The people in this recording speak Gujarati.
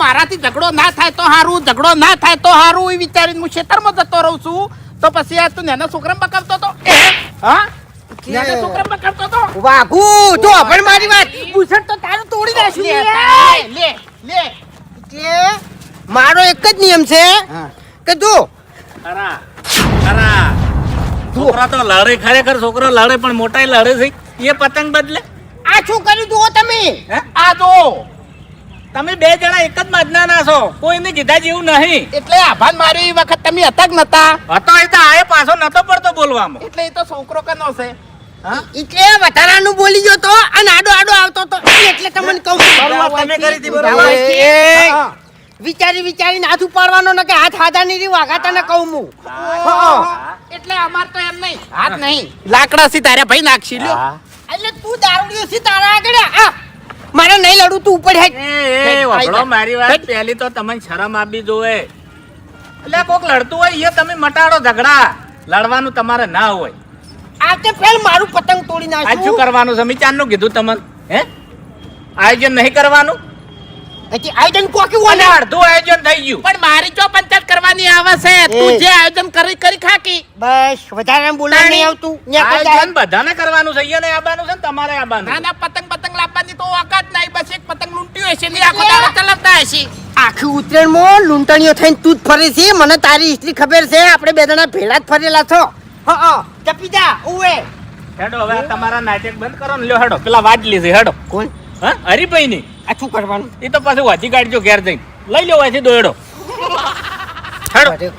મારાથી ઝઘડો ના થાય તો હારું, ઝઘડો ના થાય તો હારું એ વિચારીને હું ખેતરમાં જતો રહું છું. તો પછી આ તું નાના છોકરા બકાવતો તો હા નાના છોકરા બકાવતો તો વાઘુ જો પણ મારી વાત પૂછડ તો તારું તોડી નાખ્યું. લે લે કે મારો એક જ નિયમ છે કે જો ખરા ખરા છોકરા તો લડે, ખરેખર છોકરો લડે, પણ મોટા લડે છે એ પતંગ બદલે. આ શું કર્યું જુઓ તમે. આ જો તમે બે જણા એક જ મજના છો, કોઈને કીધા જેવું નહીં. એટલે આભાન માર્યો એ વખત તમે હતા જ નતા. હતો એ તો આએ પાછો નતો પડતો બોલવામાં. એટલે એ તો છોકરો કનો છે. એટલે વધારાનું બોલી ગયો તો અને આડો આડો આવતો તો એટલે તમને કહું તમે કરી હતી બરોબર. વિચારી વિચારીને હાથ ઉપાડવાનો ને કે હાથ હાથા ની રીવ આઘાતા ને કહું હું. એટલે અમાર તો એમ નહીં, હાથ નહીં, લાકડા સી તારે ભાઈ નાખશી લ્યો. એટલે તું દારૂડિયો છે તારા આગળ આ મારે નહીં લડું તું ઉપર હેડ. એ વગડો મારી વાત પહેલી તો તમને શરમ આપવી જોવે. એટલે કોક લડતું હોય એ તમે મટાડો ઝઘડા, લડવાનું તમારે ના હોય. આ તે પેલ મારું પતંગ તોડી આજ શું નાખ્યું. કરવાનું છે? ચાંદનું કીધું તમને હે આયોજન નહીં કરવાનું. એટલે આયોજન કોકી અને ઓને અડધું આયોજન થઈ ગયું. પણ મારી ચો પંચાયત કરવાની આવે છે. તું જે આયોજન કરી કરી ખાકી. બસ વધારે બોલવા નહીં આવતું. ન્યા કરતા આયોજન બધાને કરવાનું છે. એને આવવાનું છે ને તમારે આવવાનું. ના ના પતંગ પતંગ લાવવાની તો ઓકાત નહીં. બસ એક પતંગ લૂંટ્યું હશે ને આખો દાડો ચલાવતા હશે. આખી ઉત્તરાયણમાં લૂંટણીઓ થઈને તું જ ફરે છે. મને તારી હિસ્ટ્રી ખબર છે. આપણે બે જણા ભેળા જ ફરેલા છો. હા જપી જા ઉવે. હેડો હવે આ તમારા નાટક બંધ કરો ને. લ્યો હેડો પેલા વાજલી છે હેડો. કોણ હા હરીભાઈ ની. આ શું કરવાનું? એ તો પાછું વાજી કાઢજો ઘેર જઈને લઈ લો વાંચી દો હેડો હેડો. અરે